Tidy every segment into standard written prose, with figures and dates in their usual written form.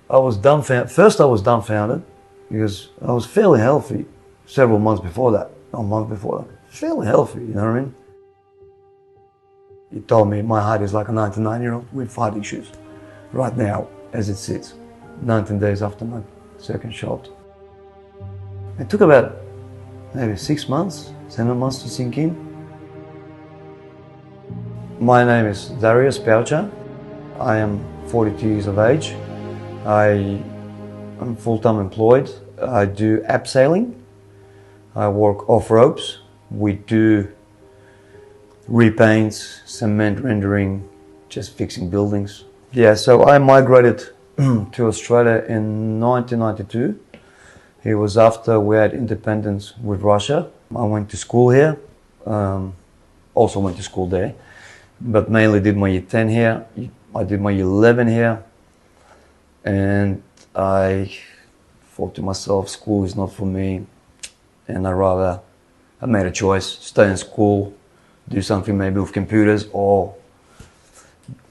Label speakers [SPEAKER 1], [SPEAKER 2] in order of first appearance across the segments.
[SPEAKER 1] I was dumbfounded. First, I was dumbfounded because I was fairly healthy several months before that. A month before that. Fairly healthy, you know what I mean? He told me my height is like a 99-year-old with heart issues right now as it sits, 19 days after my second shot. It took about maybe 6 months, 7 months to sink in. My name is Darious. I am 42 years of age. I am full-time employed. I do abseiling. I work off ropes. We do repaints, cement rendering, just fixing buildings. Yeah, so I migrated to Australia in 1992. It was after we had independence with Russia. I went to school here, also went to school there, but mainly did my year 10 here. I did my year 11 here, and I thought to myself, school is not for me, and I made a choice, stay in school, do something maybe with computers or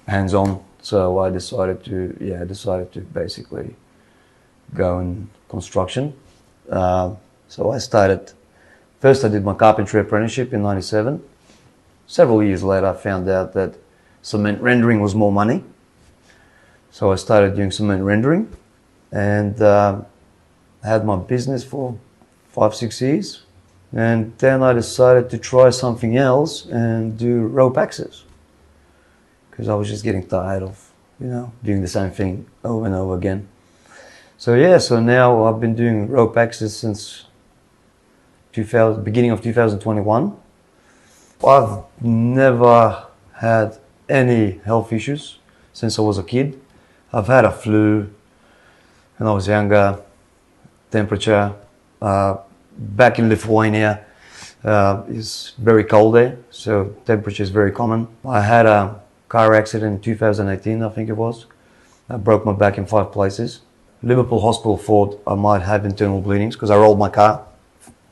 [SPEAKER 1] hands-on. So I decided to basically go in construction. So I first I did my carpentry apprenticeship in '97. Several years later I found out that cement rendering was more money. So I started doing cement rendering and had my business for 5-6 years. And then I decided to try something else and do rope access, because I was just getting tired of, doing the same thing over and over again. So now I've been doing rope access since beginning of 2021. I've never had any health issues since I was a kid. I've had a flu when I was younger, temperature. Back in Lithuania, it's very cold there, so temperature is very common. I had a car accident in 2018, I think it was. I broke my back in 5 places. Liverpool Hospital thought I might have internal bleedings because I rolled my car,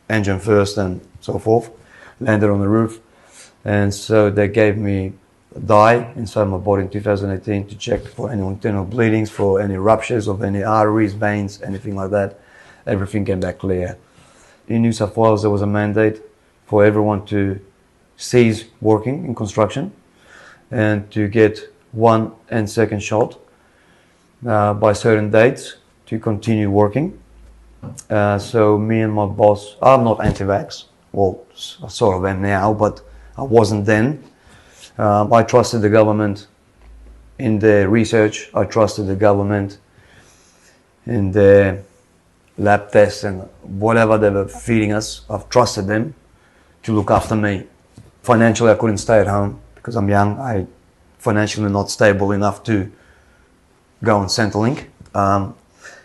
[SPEAKER 1] engine first and so forth, landed on the roof. And so they gave me a dye inside my body in 2018 to check for any internal bleedings, for any ruptures of any arteries, veins, anything like that. Everything came back clear. In New South Wales, there was a mandate for everyone to cease working in construction and to get 1 and 2nd shot by certain dates to continue working. So me and my boss, I'm not anti-vax, well, I sort of am now, but I wasn't then. I trusted the government in their research. I trusted the government in their lab tests and whatever they were feeding us. I've trusted them to look after me. Financially, I couldn't stay at home because I'm young. I financially not stable enough to go on Centrelink.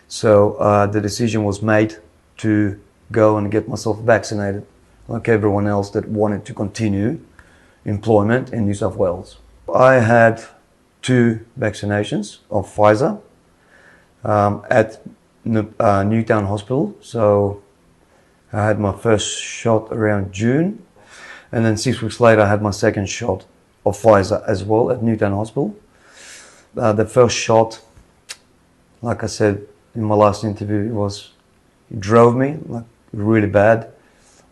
[SPEAKER 1] So the decision was made to go and get myself vaccinated, like everyone else that wanted to continue employment in New South Wales. I had 2 vaccinations of Pfizer at Newtown Hospital. So I had my first shot around June, and then 6 weeks later I had my second shot of Pfizer as well at Newtown Hospital. The first shot, like I said in my last interview, it drove me like really bad.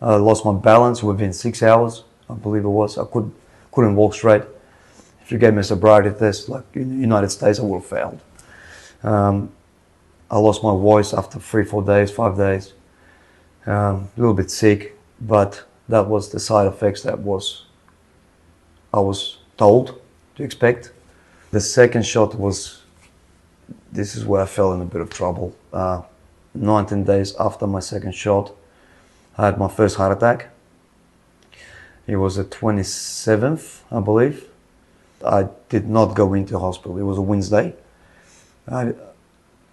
[SPEAKER 1] I lost my balance within 6 hours, I believe it was. I couldn't walk straight. If you gave me a sobriety test like in the United States, I would have failed. I lost my voice after 3-4 days, 5 days. A little bit sick, but that was the side effects I was told to expect. The second shot this is where I fell in a bit of trouble. 19 days after my second shot, I had my first heart attack. It was the 27th, I believe. I did not go into hospital. It was a Wednesday.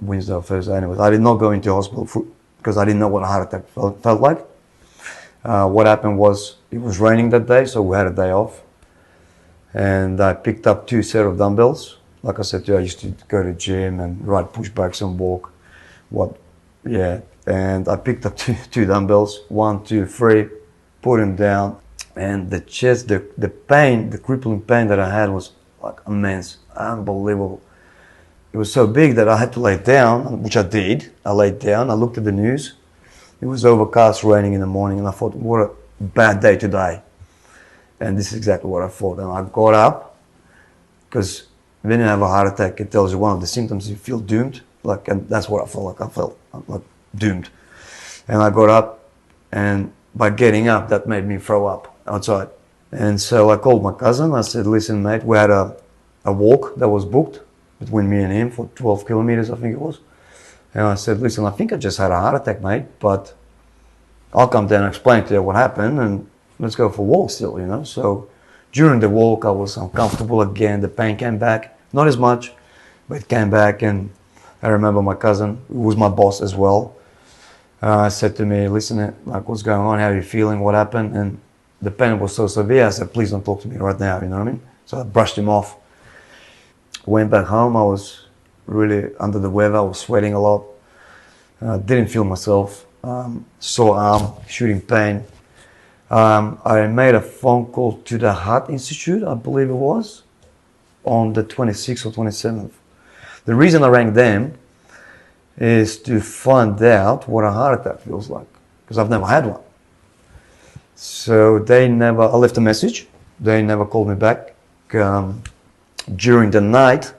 [SPEAKER 1] Wednesday or Thursday, anyways. I did not go into hospital because I didn't know what a heart attack felt like. What happened was, it was raining that day, so we had a day off. And I picked up 2 sets of dumbbells. Like I said to you, I used to go to the gym and ride pushbacks and walk. And I picked up two dumbbells, 1, 2, 3, put them down. And the chest, the pain, the crippling pain that I had was like immense, unbelievable. it was so big that I had to lay down, which I did. I laid down, I looked at the news. It was overcast, raining in the morning, and I thought, what a bad day to die. And this is exactly what I thought. And I got up, because when you have a heart attack, it tells you one of the symptoms, you feel doomed. Like, and that's what I felt like. I felt like doomed. And I got up, and by getting up, that made me throw up outside. And so I called my cousin. I said, listen, mate, we had a walk that was booked between me and him for 12 kilometers, I think it was. And I said, listen, I think I just had a heart attack, mate, but I'll come down and explain to you what happened, and let's go for a walk still, you know. So during the walk, I was uncomfortable again. The pain came back, not as much, but it came back. And I remember my cousin, who was my boss as well, said to me, listen, like, what's going on? How are you feeling? What happened? And the pain was so severe, I said, please don't talk to me right now, you know what I mean? So I brushed him off. Went back home. I was really under the weather. I was sweating a lot. Didn't feel myself. Sore arm, shooting pain. I made a phone call to the Heart Institute, I believe it was, on the 26th or 27th. The reason I rang them is to find out what a heart attack feels like, because I've never had one. So I left a message. They never called me back. During the night,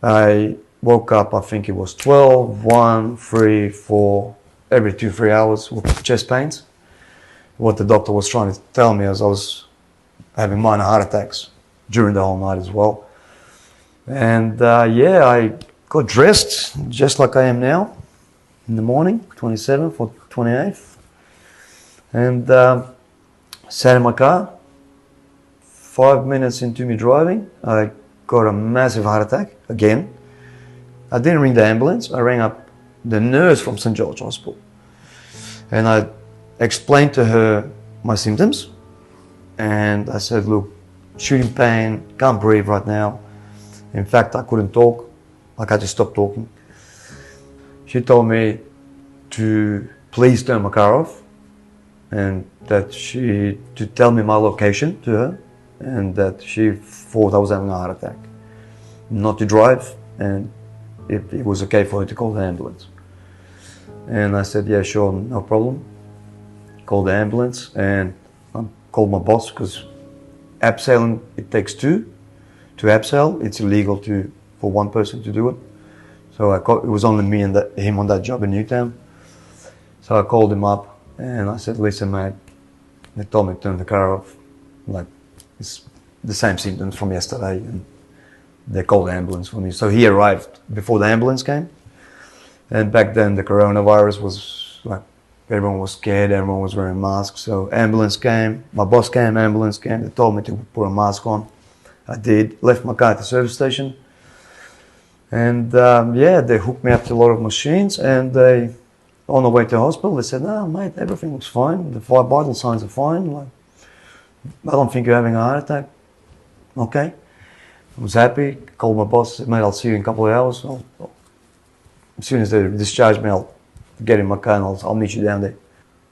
[SPEAKER 1] I woke up, I think it was 12, 1, 3, 4, every 2-3 hours with chest pains. What the doctor was trying to tell me is I was having minor heart attacks during the whole night as well. And I got dressed just like I am now in the morning, 27th or 28th, and sat in my car. 5 minutes into me driving, I got a massive heart attack again. I didn't ring the ambulance. I rang up the nurse from St. George Hospital. And I explained to her my symptoms. And I said, look, shooting pain, can't breathe right now. In fact, I couldn't talk. Like, I just stopped talking. She told me to please turn my car off, and to tell me my location to her, and that she thought I was having a heart attack. Not to drive, and if it was okay for her to call the ambulance. And I said, yeah, sure, no problem. Called the ambulance, and I called my boss, because abseiling, it takes two. To abseil, it's illegal for one person to do it. So it was only me and him on that job in Newtown. So I called him up, and I said, listen, mate, they told me to turn the car off. Like, it's the same symptoms from yesterday, and they called the ambulance for me. So he arrived before the ambulance came. And back then the coronavirus was like, everyone was scared, everyone was wearing masks. So ambulance came, my boss came, ambulance came, they told me to put a mask on. I did, left my car at the service station. And they hooked me up to a lot of machines, and on the way to the hospital, they said, no, mate, everything looks fine. The vital signs are fine. Like, I don't think you're having a heart attack. Okay. I was happy, called my boss, said, mate, I'll see you in a couple of hours. As soon as they discharge me, I'll get in my car and I'll meet you down there.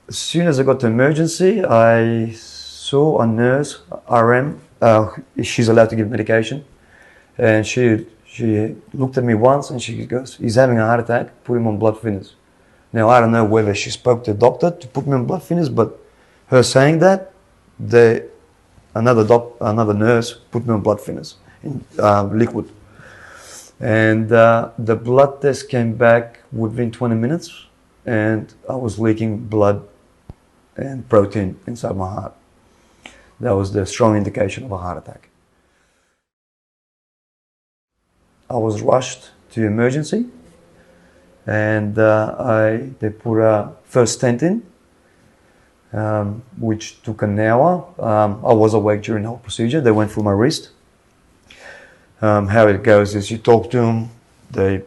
[SPEAKER 1] As soon as I got to emergency, I saw a nurse, RM. She's allowed to give medication. And she looked at me once and she goes, he's having a heart attack, put him on blood thinners. Now, I don't know whether she spoke to the doctor to put me on blood thinners, but her saying that, another nurse put me on blood thinners in liquid. And the blood test came back within 20 minutes, and I was leaking blood and protein inside my heart. That was the strong indication of a heart attack. I was rushed to emergency, and they put a first stent in, which took an hour. I was awake during the whole procedure. They went through my wrist. How it goes is you talk to them, they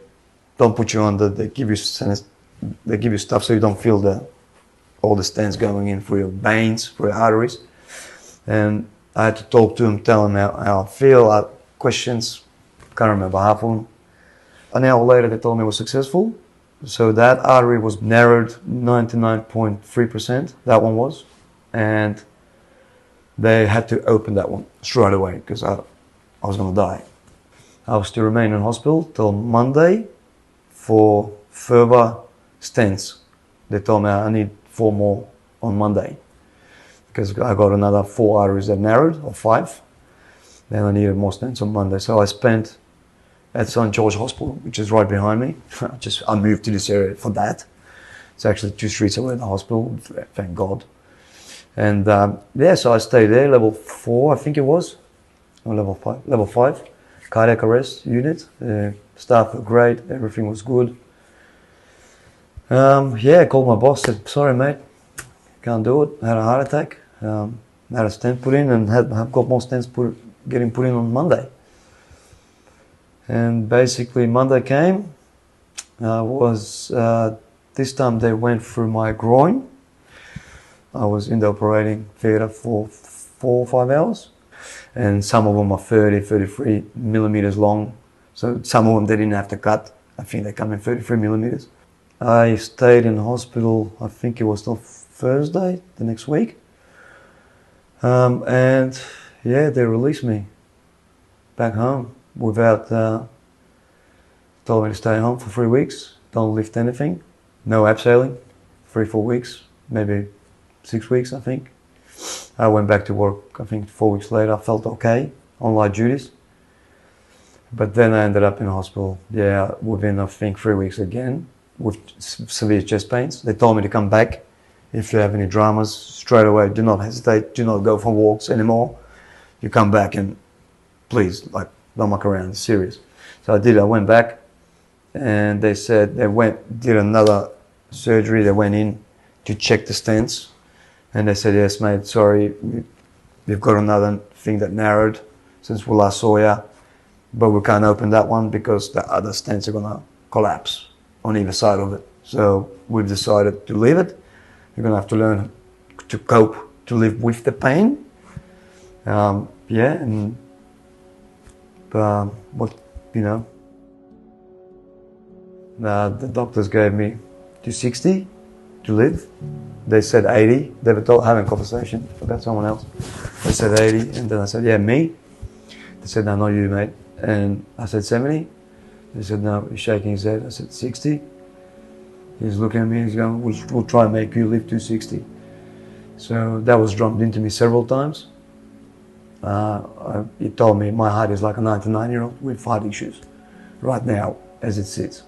[SPEAKER 1] don't put you under, they give you stuff so you don't feel all the stents going in through your veins, through your arteries. And I had to talk to them, tell them how I feel, questions, can't remember half of them. An hour later they told me I was successful. So that artery was narrowed 99.3%, that one was. And they had to open that one straight away because I was going to die. I was to remain in hospital till Monday for further stents. They told me I need 4 more on Monday because I got another 4 arteries that narrowed, or 5. Then I needed more stents on Monday. So I spent at St. George Hospital, which is right behind me. I moved to this area for that. It's actually 2 streets away from the hospital, thank God. And so I stayed there, level 4, I think it was, or level 5, cardiac arrest unit. Staff were great, everything was good. I called my boss, said, sorry mate, can't do it. I had a heart attack, had a stent put in, and have got more stents getting put in on Monday. And basically Monday came, this time they went through my groin. I was in the operating theatre for 4 or 5 hours, and some of them are 30, 33 millimeters long. So some of them they didn't have to cut. I think they come in 33 millimeters. I stayed in hospital, I think it was till Thursday, the next week. They released me back home without, told me to stay home for 3 weeks, don't lift anything, no abseiling, 3-4 weeks, maybe 6 weeks, I think. I went back to work, I think 4 weeks later. I felt okay on light duties. But then I ended up in hospital, within I think 3 weeks again, with severe chest pains. They told me to come back if you have any dramas straight away. Do not hesitate, do not go for walks anymore. You come back and please, don't muck around, it's serious. So I did, I went back, and they said did another surgery. They went in to check the stents. And they said, yes, mate, sorry, we've got another thing that narrowed since we last saw you, but we can't open that one because the other stents are going to collapse on either side of it. So we've decided to leave it. You're going to have to learn to cope, to live with the pain. The doctors gave me 260 to live. They said 80. They were having a conversation about someone else. They said 80, and then I said, yeah, me. They said, no, not you, mate. And I said 70. They said, no. He's shaking his head. I said 60. He's looking at me. He's going, we'll try and make you live 260. So that was drummed into me several times. He told me my heart is like a 99-year-old with heart issues right now as it sits.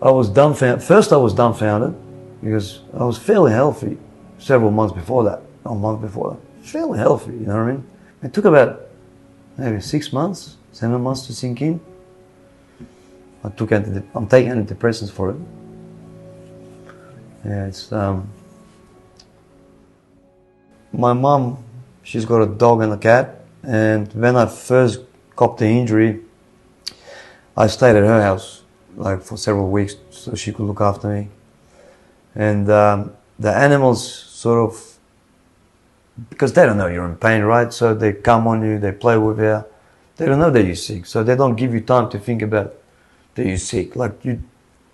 [SPEAKER 1] I was dumbfounded. First I was dumbfounded because I was fairly healthy several months before that, a month before that. Fairly healthy, you know what I mean? It took about maybe 6 months, 7 months to sink in. I'm taking antidepressants for it. Yeah, it's my mum, she's got a dog and a cat, and when I first got the injury, I stayed at her house for several weeks so she could look after me. And the animals sort of, because they don't know you're in pain, right? So they come on you, they play with you. They don't know that you're sick, so they don't give you time to think about that you're sick. You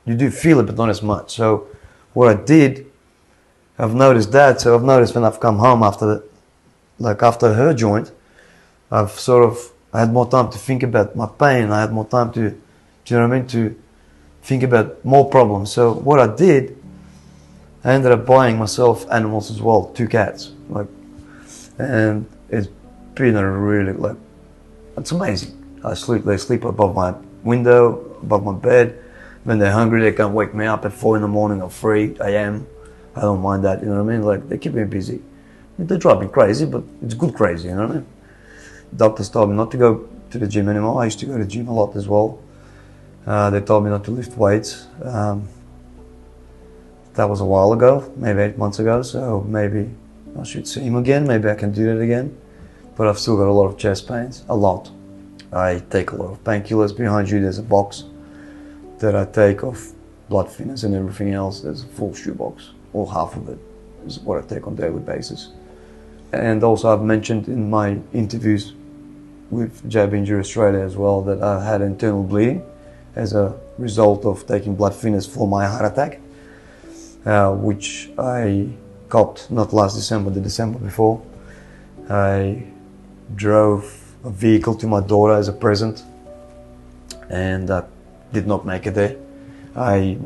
[SPEAKER 1] do feel it, but not as much. So what I did, I've noticed that. So I've noticed when I've come home after her joint, I had more time to think about my pain. I had more time to think about more problems. So what I did, I ended up buying myself animals as well, 2 cats. And it's been it's amazing. They sleep above my window, above my bed. When they're hungry, they can wake me up at 4 in the morning or 3 a.m. I don't mind that, you know what I mean? They keep me busy. They drive me crazy, but it's good crazy, you know what I mean? Doctors told me not to go to the gym anymore. I used to go to the gym a lot as well. They told me not to lift weights. That was a while ago, maybe 8 months ago, so maybe I should see him again. Maybe I can do that again. But I've still got a lot of chest pains, a lot. I take a lot of painkillers. Behind you there's a box that I take of blood thinners and everything else. There's a full shoebox, or half of it is what I take on a daily basis. And also I've mentioned in my interviews with JB Injury Australia as well that I had internal bleeding as a result of taking blood thinners for my heart attack, which I copped not last December, the December before. I drove a vehicle to my daughter as a present and did not make it there. I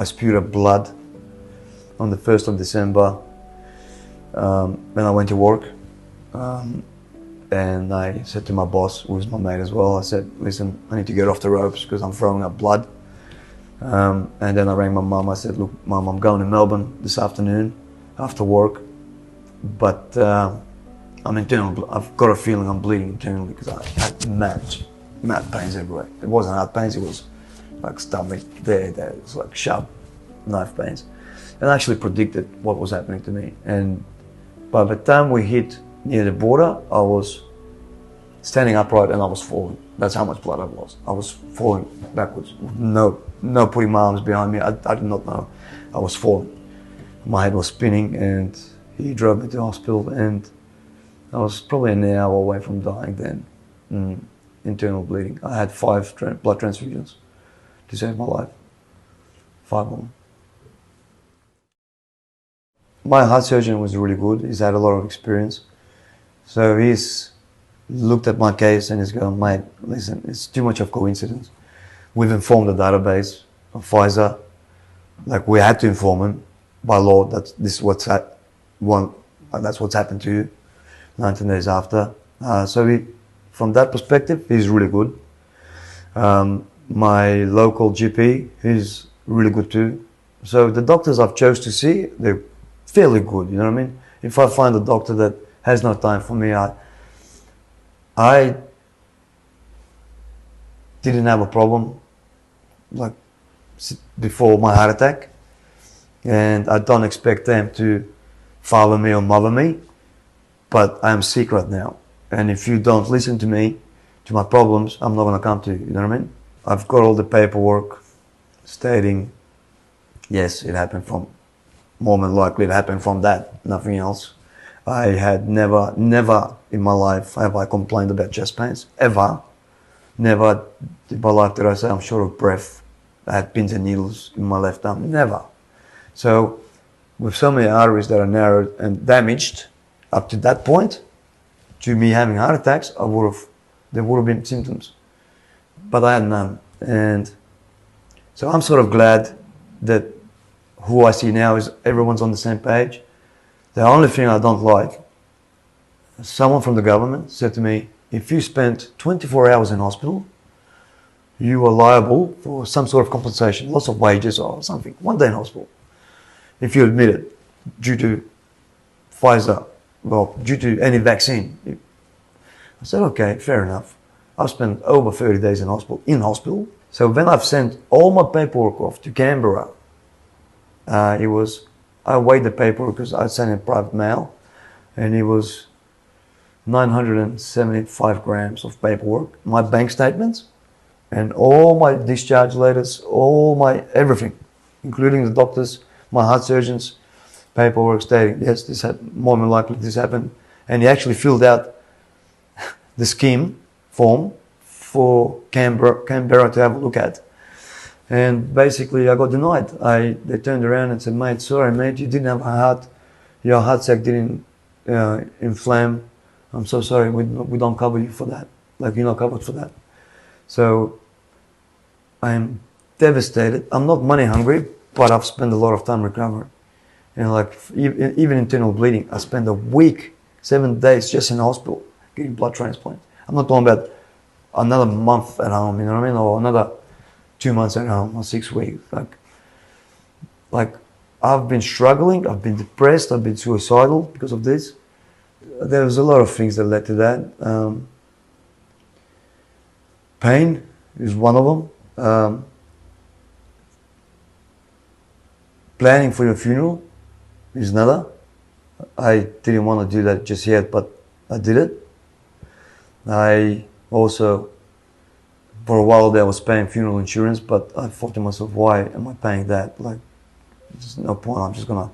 [SPEAKER 1] spewed up blood on the 1st of December when I went to work. And I said to my boss, who was my mate as well, I said, listen, I need to get off the ropes because I'm throwing up blood. And then I rang my mum. I said, look, Mum, I'm going to Melbourne this afternoon after work, but I've got a feeling I'm bleeding internally because I had mad pains everywhere. It wasn't heart pains, it was like stomach there, it was like sharp knife pains. And I actually predicted what was happening to me. And by the time we hit near the border, I was standing upright and I was falling. That's how much blood I lost. I was falling backwards. No putting my arms behind me. I did not know. I was falling. My head was spinning, and he drove me to hospital, and I was probably an hour away from dying then. Internal bleeding. I had 5 blood transfusions to save my life. 5 of them. My heart surgeon was really good. He's had a lot of experience. So he's looked at my case and he's going, mate, listen, it's too much of coincidence. We've informed the database of Pfizer, like we had to inform him by law that this is that's what's happened to you 19 days after. From that perspective, he's really good. My local GP, he's really good too. So the doctors I've chose to see, they're fairly good, you know what I mean? If I find a doctor that has no time for me, I didn't have a problem like before my heart attack, and I don't expect them to father me or mother me, but I'm sick right now, and if you don't listen to me, to my problems, I'm not going to come to you, you know what I mean? I've got all the paperwork stating, yes, it happened from, more than likely it happened from that, nothing else. I had never in my life have I complained about chest pains, ever. Never in my life did I say I'm short of breath. I had pins and needles in my left arm, never. So with so many arteries that are narrowed and damaged up to that point, to me having heart attacks, there would have been symptoms, but I had none. And so I'm sort of glad that who I see now is everyone's on the same page. The only thing I don't like, someone from the government said to me, if you spent 24 hours in hospital, you are liable for some sort of compensation, loss of wages or something, 1 day in hospital. If you admit it, due to Pfizer, well, due to any vaccine. I said, okay, fair enough. I've spent over 30 days in hospital. So when I've sent all my paperwork off to Canberra, I weighed the paper because I sent in private mail, and it was 975 grams of paperwork, my bank statements, and all my discharge letters, all my everything, including the doctors, my heart surgeons, paperwork stating, yes, this had more than likely this happened. And he actually filled out the scheme form for Canberra to have a look at. And basically I got denied. They turned around and said, mate, sorry mate, you didn't have a heart, your heart sac didn't inflame. I'm so sorry, we don't cover you for that. Like, you're not covered for that. So I'm devastated. I'm not money hungry, but I've spent a lot of time recovering. And like even internal bleeding, I spent a week, 7 days just in hospital getting blood transplant. I'm not talking about another month at home, you know what I mean, or another 2 months at home or 6 weeks. Like I've been struggling, I've been depressed, I've been suicidal because of this. There was a lot of things that led to that. Pain is one of them. Planning for your funeral is another. I didn't want to do that just yet, but I did it. I also, for a while there, I was paying funeral insurance, but I thought to myself, why am I paying that? Like, there's no point. I'm just gonna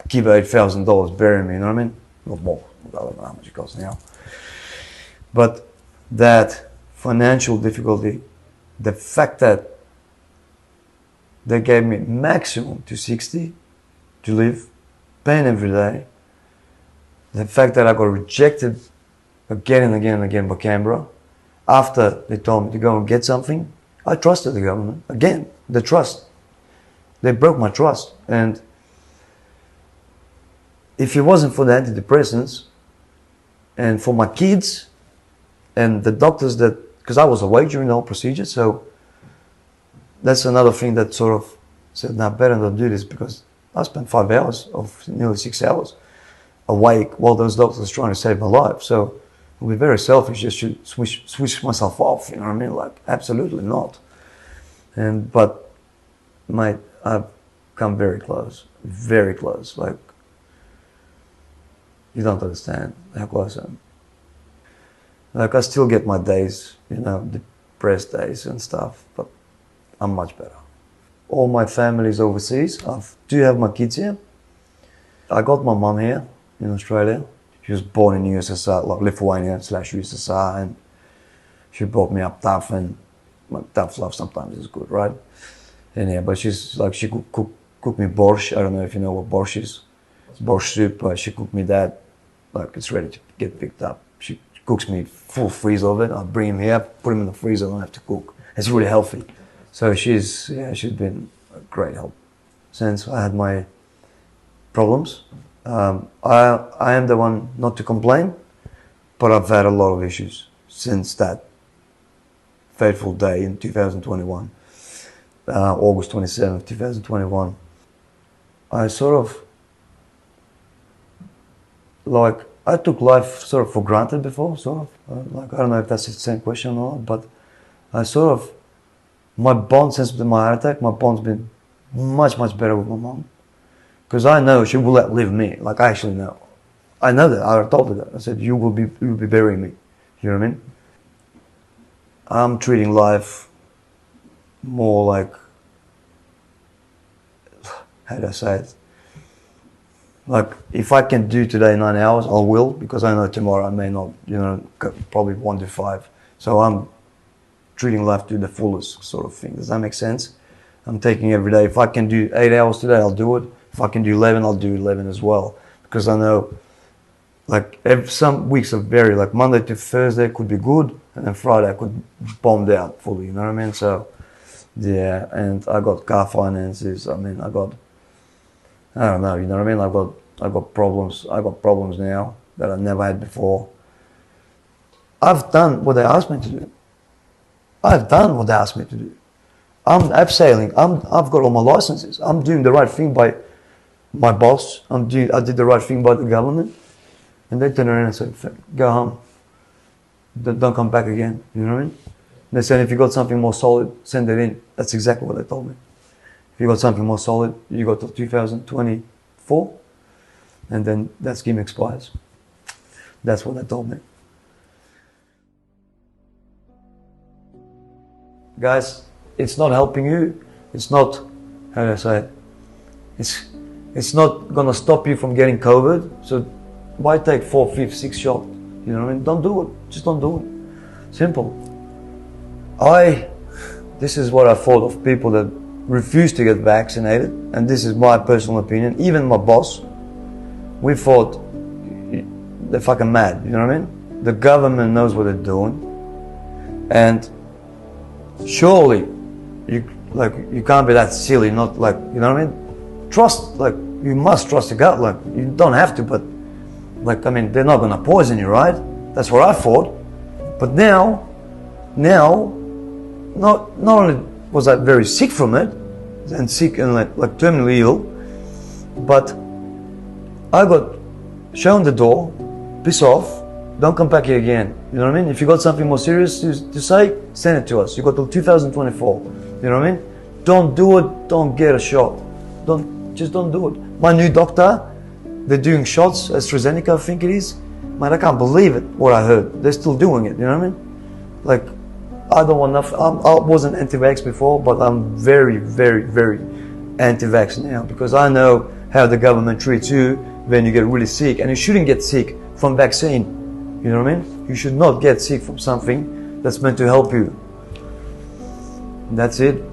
[SPEAKER 1] give $8,000, bury me. You know what I mean? Not more. I don't know how much it costs now. But that financial difficulty, the fact that they gave me maximum to 60 to live, pain every day, the fact that I got rejected again and again and again by Canberra, after they told me to go and get something, I trusted the government. Again, the trust. They broke my trust. And if it wasn't for the antidepressants and for my kids and the doctors that, because I was awake during the whole procedure, so that's another thing that sort of said, now better not do this, because I spent 5 hours of nearly 6 hours awake while those doctors were trying to save my life. So it would be very selfish just to switch myself off, you know what I mean? Like, absolutely not. But mate, I've come very close, like, you don't understand how close I am. Like, I still get my days, you know, depressed days and stuff, but I'm much better. All my family is overseas. I do have my kids here. I got my mum here in Australia. She was born in USSR, like Lithuania / USSR, and she brought me up tough, and like, tough love sometimes is good, right? And yeah, but she's like, she cook me borscht. I don't know if you know what borscht is. It's borscht soup. She cooked me that. Like, it's ready to get picked up. She cooks me full freezer of it. I bring him here, put him in the freezer, I don't have to cook. It's really healthy. So she's been a great help since I had my problems. I am the one not to complain, but I've had a lot of issues since that fateful day in 2021, August 27th, 2021. I sort of, like, I took life sort of for granted before, sort of. Like, I don't know if that's the same question or not, but I sort of, my bond since my heart attack, my bond's been much, much better with my mom. Because I know she will outlive me. Like, I actually know. I know that. I told her that. I said, you will be burying me. You know what I mean? I'm treating life more like, how do I say it? Like, if I can do today 9 hours, I will, because I know tomorrow I may not, you know, probably 1 to 5. So I'm treating life to the fullest sort of thing. Does that make sense? I'm taking every day. If I can do 8 hours today, I'll do it. If I can do 11, I'll do 11 as well. Because I know, like, some weeks are very, like, Monday to Thursday could be good, and then Friday I could bomb out fully, you know what I mean? So, yeah, and I got car finances. I mean, I don't know, you know what I mean? I got problems now that I never had before. I've done what they asked me to do. I'm abseiling. I've got all my licenses. I'm doing the right thing by my boss. I did the right thing by the government. And they turned around and said, go home. Don't come back again. You know what I mean? They said, if you got something more solid, send it in. That's exactly what they told me. If you got something more solid, you got till 2024, and then that scheme expires. That's what they told me. Guys, it's not helping you. It's not, how do I say it? It's not gonna stop you from getting COVID. So why take 4, 5, 6 shots? You know what I mean? Don't do it. Just don't do it. Simple. This is what I thought of people that refuse to get vaccinated, and this is my personal opinion. Even my boss, we thought they're fucking mad. You know what I mean? The government knows what they're doing, and surely you can't be that silly. Not like, you know what I mean? Trust, like, you must trust the gut. Like, you don't have to, but like, I mean, they're not gonna poison you, right? That's what I thought. But now, not only was I very sick from it, and sick and like terminally ill, but I got shown the door, piss off, don't come back here again. You know what I mean? If you got something more serious to say, send it to us. You got till 2024. You know what I mean? Don't do it, don't get a shot. Just don't do it. My new doctor, they're doing shots, AstraZeneca, I think it is. Man, I can't believe it, what I heard. They're still doing it, you know what I mean? Like, I don't want enough. I wasn't anti-vax before, but I'm very, very, very anti-vax now, because I know how the government treats you when you get really sick, and you shouldn't get sick from vaccine. You know what I mean? You should not get sick from something that's meant to help you. And that's it.